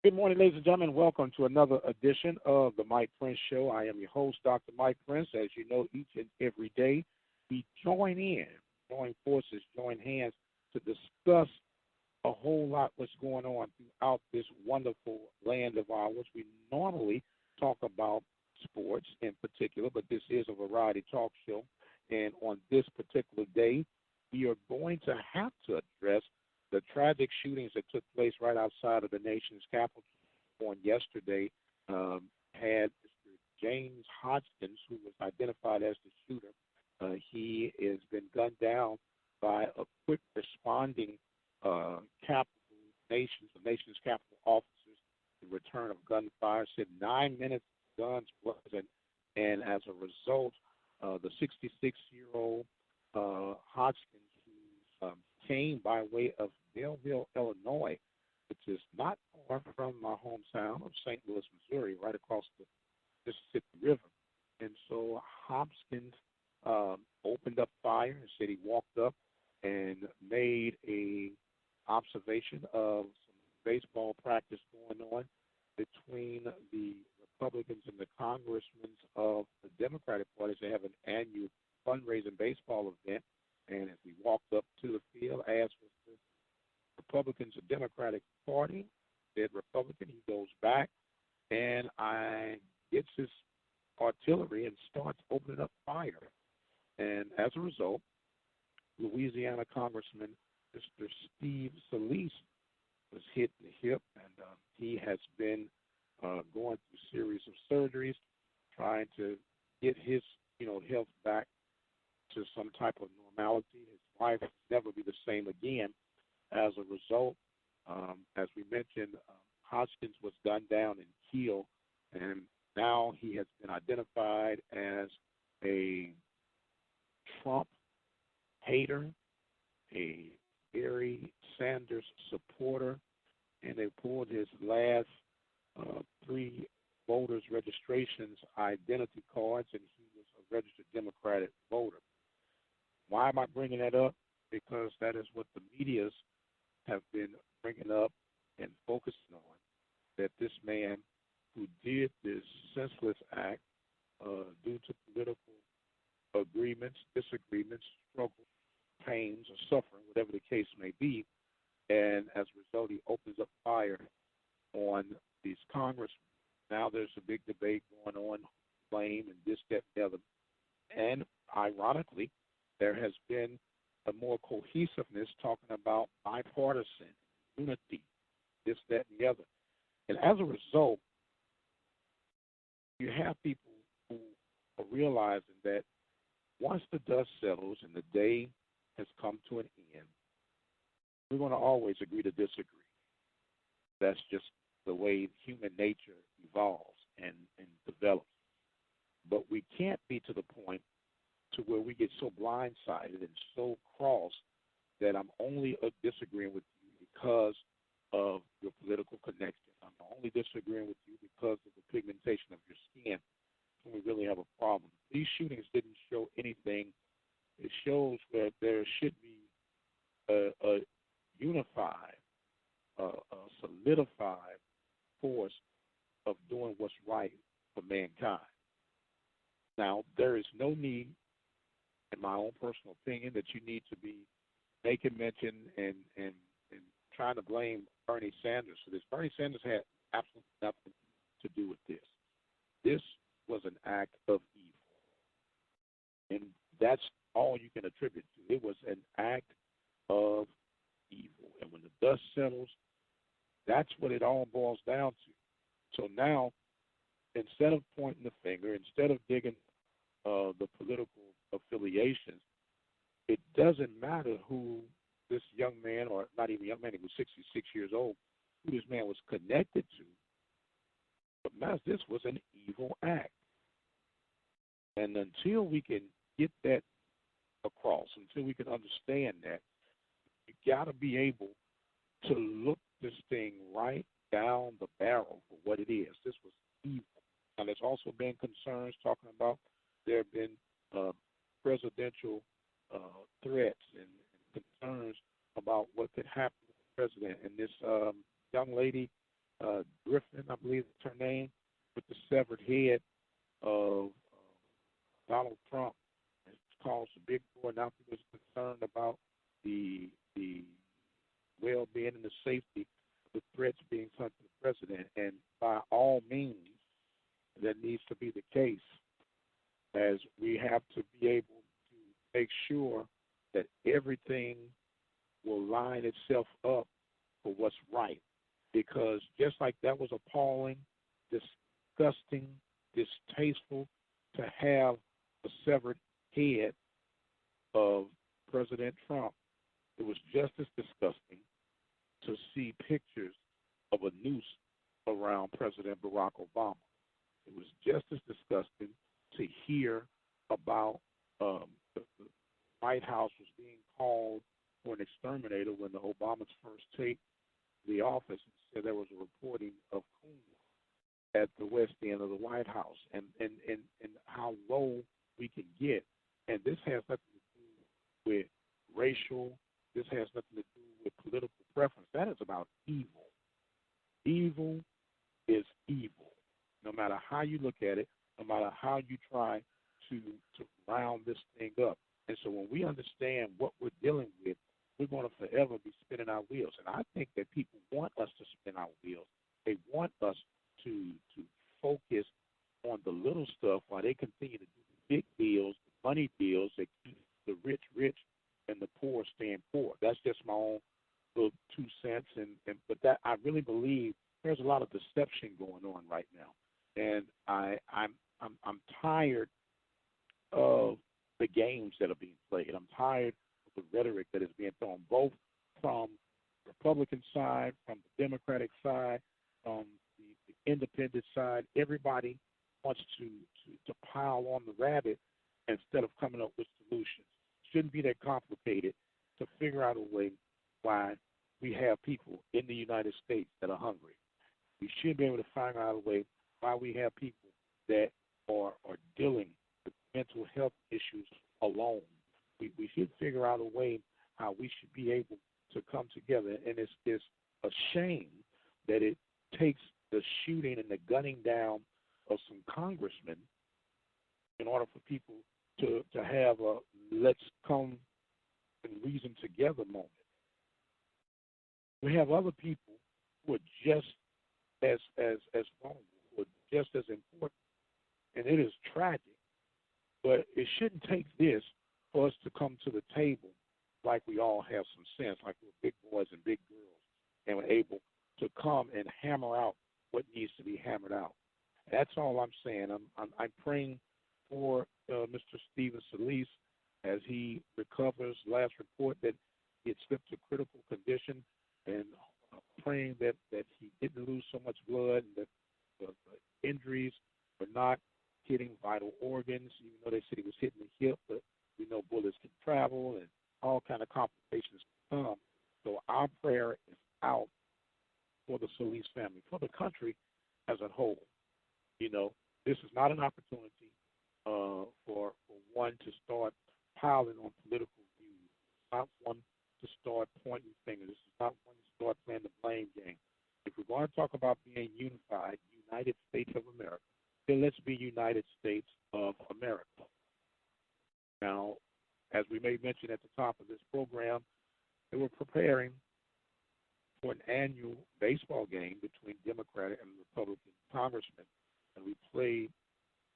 Good morning, ladies and gentlemen. Welcome to another edition of the Mike Prince Show. I am your host, Dr. Mike Prince. As you know, each and every day we join forces, join hands to discuss a whole lot what's going on throughout this wonderful land of ours. We normally talk about sports in particular, but this is a variety talk show. And on this particular day, we are going to have to address the tragic shootings that took place right outside of the nation's capital on yesterday. Had Mr. James Hodgkins, who was identified as the shooter. He has been gunned down by a quick responding the nation's capital officers. The return of gunfire said 9 minutes guns wasn't, and as a result, the 66-year-old Hodgkins, who came by way of Belleville, Illinois, which is not far from my hometown of St. Louis, Missouri, right across the Mississippi River. And so Hopkins opened up fire and said he walked up and made a observation of some baseball practice going on between the Republicans and the congressmen of the Democratic Party. They have an annual fundraising baseball event. And as we walked up to the field, as was the Republicans and Democratic Party, said Republican, he goes back and I gets his artillery and starts opening up fire. And as a result, Louisiana Congressman Mr. Steve Solis was hit in the hip, and he has been going through a series of surgeries, trying to get his, health back to some type of normality. His life will never be the same again. As a result, as we mentioned, Hoskins was gunned down and killed, and now he has been identified as a Trump hater, a Barry Sanders supporter, and they pulled his last three voters' registrations identity cards, and he was a registered Democratic voter. Why am I bringing that up? Because that is what the medias have been bringing up and focusing on, that this man who did this senseless act due to political agreements, disagreements, struggles, pains, or suffering, whatever the case may be, and as a result, he opens up fire on these congressmen. Now there's a big debate going on, blame and this, that, and the other. And ironically, there has been a more cohesiveness talking about bipartisan unity, this, that, and the other. And as a result, you have people who are realizing that once the dust settles and the day has come to an end, we're going to always agree to disagree. That's just the way human nature evolves and develops. But we can't be to the point to where we get so blindsided and so cross that I'm only disagreeing with you because of your political connection. I'm only disagreeing with you because of the pigmentation of your skin. When we really have a problem. These shootings didn't show anything. It shows that there should be a unified, a solidified force of doing what's right for mankind. Now, there is no need, in my own personal opinion, that you need to be making mention and trying to blame Bernie Sanders for this. Bernie Sanders had absolutely nothing to do with this. This was an act of evil. And that's all you can attribute to. It was an act of evil. And when the dust settles, that's what it all boils down to. So now, instead of pointing the finger, instead of digging the political affiliations, it doesn't matter who this young man, or not even young man, he was 66 years old, who this man was connected to. But matters, this was an evil act. And until we can get that across, until we can understand that, you got to be able to look this thing right down the barrel for what it is. This was evil. And there's also been concerns talking about there have been presidential threats and concerns about what could happen to the president. And this young lady, Griffin, I believe is her name, with the severed head of Donald Trump. It's caused a big boy. Now people are concerned about the well-being and the safety of the threats being sent to the president. And by all means, that needs to be the case, as we have to be able to make sure that everything will line itself up for what's right. Because just like that was appalling, disgusting, distasteful to have a severed head of President Trump, it was just as disgusting to see pictures of a noose around President Barack Obama. It was just as disgusting to hear about the White House was being called for an exterminator when the Obamas first take the office, and said there was a reporting of coons at the west end of the White House, and how low we can get. And this has nothing to do with racial. This has nothing to do with political preference. That is about evil. Evil is evil, no matter how you look at it, no matter how you try to round this thing up. And so when we understand what we're dealing with, we're going to forever be spinning our wheels. And I think that people want us to spin our wheels. They want us to focus on the little stuff while they continue to do the big deals, the money deals that keep the rich rich and the poor staying poor. That's just my own little 2 cents. But that I really believe there's a lot of deception going on right now, and I'm tired of the games that are being played. I'm tired of the rhetoric that is being thrown, both from the Republican side, from the Democratic side, from the independent side. Everybody wants to pile on the rabbit instead of coming up with solutions. It shouldn't be that complicated to figure out a way why we have people in the United States that are hungry. We should be able to find out a way why we have people that are dealing with mental health issues alone. We should figure out a way how we should be able to come together. And it's a shame that it takes the shooting and the gunning down of some congressmen in order for people to have a let's come and reason together moment. We have other people who are just as vulnerable, who are just as important, and it is tragic. But it shouldn't take this for us to come to the table like we all have some sense, like we're big boys and big girls, and we're able to come and hammer out what needs to be hammered out. That's all I'm saying. I'm praying for Mr. Stephen Solis as he recovers. Last report that he had slipped to critical condition, and praying that he didn't lose so much blood and that the injuries were not hitting vital organs, even though they said he was hitting the hip, but we know bullets can travel and all kind of complications can come. So our prayer is out for the Solis family, for the country as a whole. You know, this is not an opportunity for one to start piling on political views. It's not one to start pointing fingers. This is not one to start playing the blame game. If we're going to talk about being unified, United States of America, then let's be United States of America. Now, as we may mention at the top of this program, they were preparing for an annual baseball game between Democratic and Republican congressmen, and we played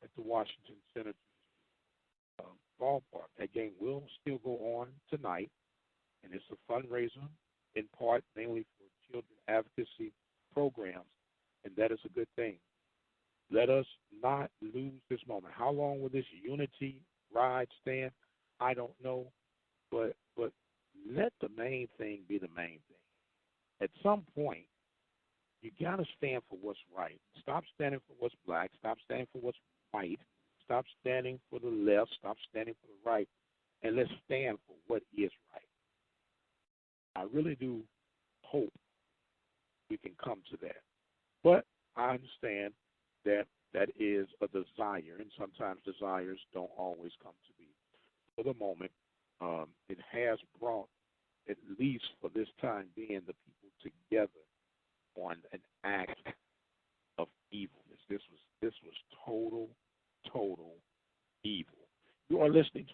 at the Washington Senators ballpark. That game will still go on tonight, and it's a fundraiser in part mainly for children advocacy programs, and that is a good thing. Let us not lose this moment. How long will this unity ride stand? I don't know, but let the main thing be the main thing. At some point, you got to stand for what's right. Stop standing for what's black. Stop standing for what's white. Stop standing for the left. Stop standing for the right. And let's stand for what is right. I really do hope we can come to that. But I understand that that is a desire, and sometimes desires don't always come to be. For the moment, it has brought, at least for this time being, the people together on an act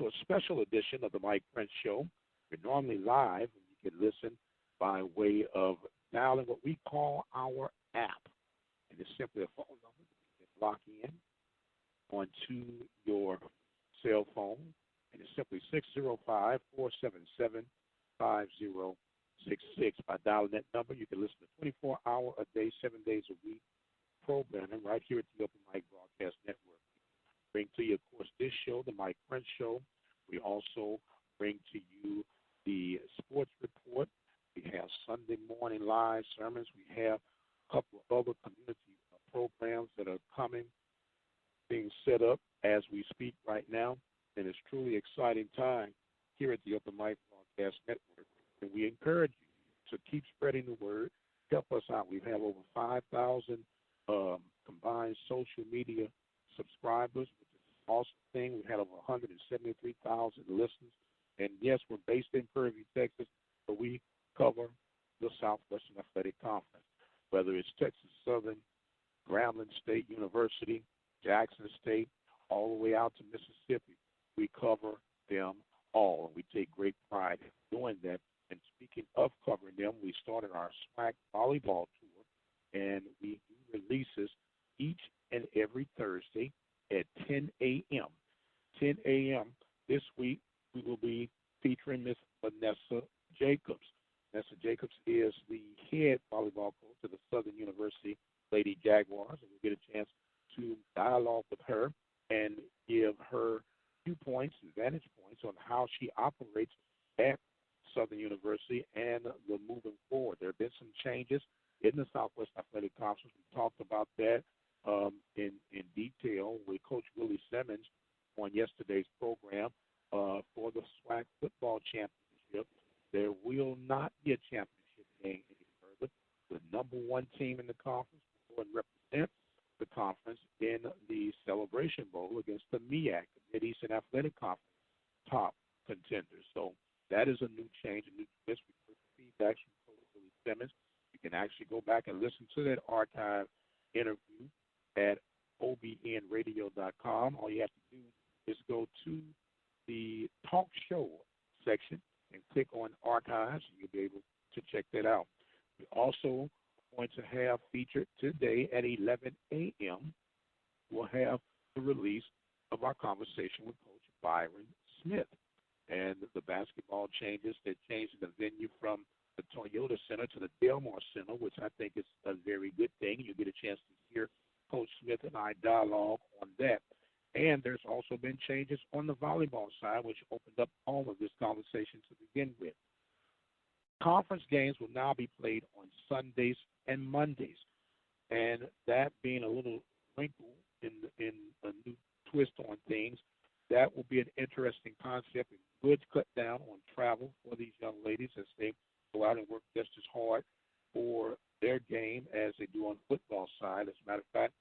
a special edition of the Mike Prince Show. We're normally live, and you can listen by way of dialing what we call our app. And it's simply a phone number that you can lock in onto your cell phone. And it's simply 605-477-5066. By dialing that number, you can listen to 24-hour a day, 7 days a week programming right here at the Open Mic Broadcast Network. Bring to you, of course, this show, the Mike Prince Show. We also bring to you the sports report. We have Sunday morning live sermons. We have a couple of other community programs that are coming, being set up as we speak right now. And it's truly exciting time here at the Open Mic Broadcast Network. And we encourage you to keep spreading the word. Help us out. We have over 5,000 combined social media subscribers, which is an awesome thing. We had over 173,000 listeners. And yes, we're based in Prairie View, Texas, but we cover the Southwestern Athletic Conference, whether it's Texas Southern, Grambling State University, Jackson State, all the way out to Mississippi. We cover them all, and we take great pride in doing that. And speaking of covering them, we started our SWAC volleyball tour, and we do releases each and every Thursday at 10 a.m. 10 a.m. This week, we will be featuring Miss Vanessa Jacobs. Vanessa Jacobs is the head volleyball coach of the Southern University Lady Jaguars, and we'll get a chance to dialogue with her and give her viewpoints and vantage points on how she operates at Southern University and the moving forward. There have been some changes in the Southwest Athletic Conference. We talked about that in detail with Coach Willie Simmons on yesterday's program for the SWAC football championship. There will not be a championship game any further. The number one team in the conference will go and represent the conference in the Celebration Bowl against the MEAC, the Mid-Eastern Athletic Conference top contenders. So that is a new change, a new twist. We heard feedback from Coach Willie Simmons. You can actually go back and listen to that archive interview at obnradio.com. All you have to do is go to the talk show section and click on archives, and you'll be able to check that out. We also going to have featured today at 11 a.m. We'll have the release of our conversation with Coach Byron Smith and the basketball changes. They're changing the venue from the Toyota Center to the Delmar Center, which I think is a very good thing. You'll get a chance to hear Coach Smith and I dialogue on that. And there's also been changes on the volleyball side, which opened up all of this conversation to begin with. Conference games will now be played on Sundays and Mondays, and that being a little wrinkle in a new twist on things, that will be an interesting concept and good cut down on travel for these young ladies as they go out and work just as hard for their game as they do on the football side. As a matter of fact,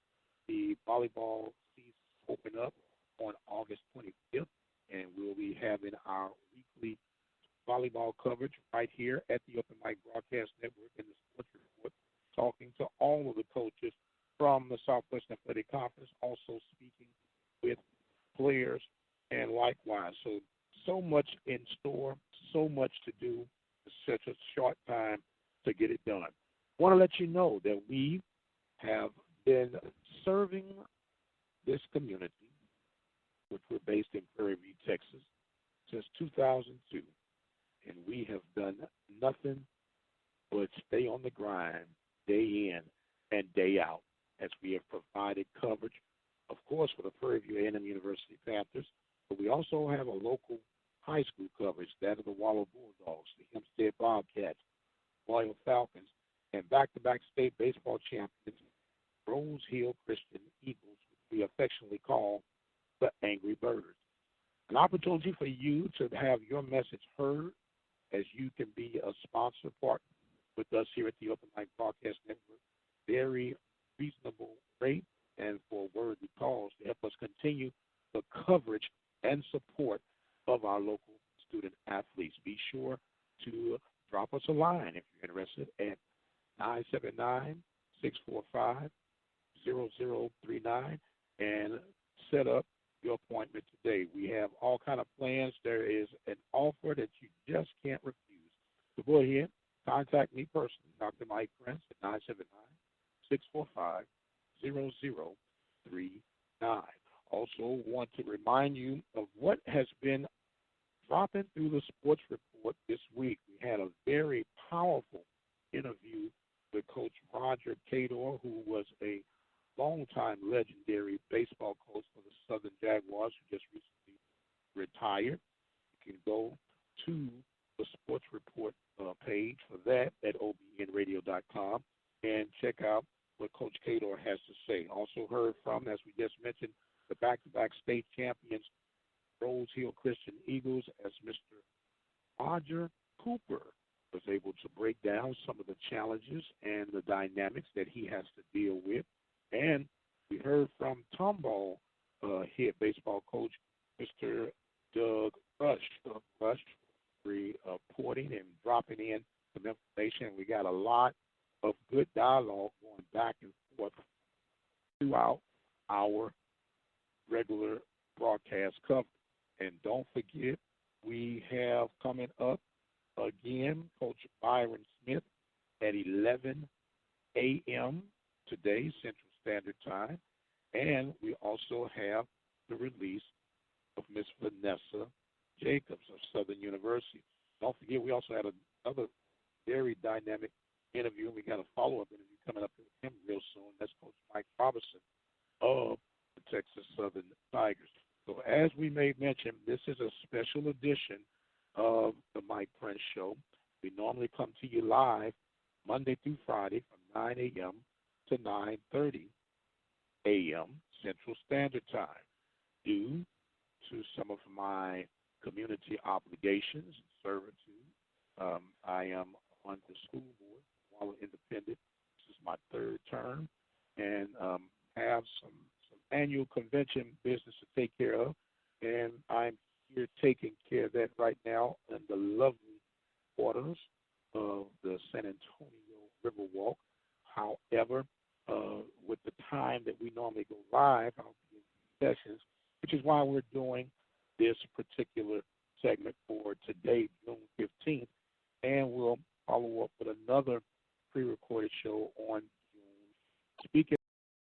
the volleyball season open up on August 25th, and we'll be having our weekly volleyball coverage right here at the Open Mic Broadcast Network in the Sports Report, talking to all of the coaches from the Southwest Athletic Conference, also speaking with players and likewise. So much in store, so much to do, such a short time to get it done. I want to let you know that we have been serving this community, which we're based in Prairie View, Texas, since 2002. And we have done nothing but stay on the grind day in and day out as we have provided coverage, of course, for the Prairie View A&M University Panthers, but we also have a local high school coverage, that of the Waller Bulldogs, the Hempstead Bobcats, Royal Falcons, and back-to-back state baseball champions, Rose Hill Christian Eagles, which we affectionately call the Angry Birds. An opportunity for you to have your message heard as you can be a sponsor partner with us here at the Open Mic Broadcast Network. Very reasonable rate and for a worthy cause to help us continue the coverage and support of our local student athletes. Be sure to drop us a line if you're interested at 979-645-0039 and set up your appointment today. We have all kind of plans. There is an offer that you just can't refuse. So go ahead, contact me personally, Dr. Mike Prince at 979-645-0039. Also want to remind you of what has been dropping through the sports report this week. We had a very powerful interview with Coach Roger Cador, who was a longtime legendary baseball coach for the Southern Jaguars, who just recently retired. You can go to the sports report page for that at obnradio.com and check out what Coach Cador has to say. Also heard from, as we just mentioned, the back-to-back state champions, Rose Hill Christian Eagles, as Mr. Roger Cooper was able to break down some of the challenges and the dynamics that he has to deal with. And we heard from Tomball head baseball coach, Mr. Doug Rush. Doug Rush reporting and dropping in some information. We got a lot of good dialogue going back and forth throughout our regular broadcast coverage. And don't forget, we have coming up again Coach Byron Smith at 11 a.m. today, Central Standard Time. And we also have the release of Miss Vanessa Jacobs of Southern University. Don't forget, we also had another very dynamic interview. We got a follow-up interview coming up with him real soon. That's Coach Mike Robertson of the Texas Southern Tigers. So as we may mention, this is a special edition of the Mike Prince Show. We normally come to you live Monday through Friday from 9 a.m. to 9:30 a.m. Central Standard Time. Due to some of my community obligations and servitude, I am on the school board, Waller Independent. This is my third term, and have some annual convention business to take care of, and I'm here taking care of that right now in the lovely waters of the San Antonio Riverwalk. However, with the time that we normally go live, I'll be in sessions, which is why we're doing this particular segment for today, June 15th, and we'll follow up with another pre-recorded show on June. Speaking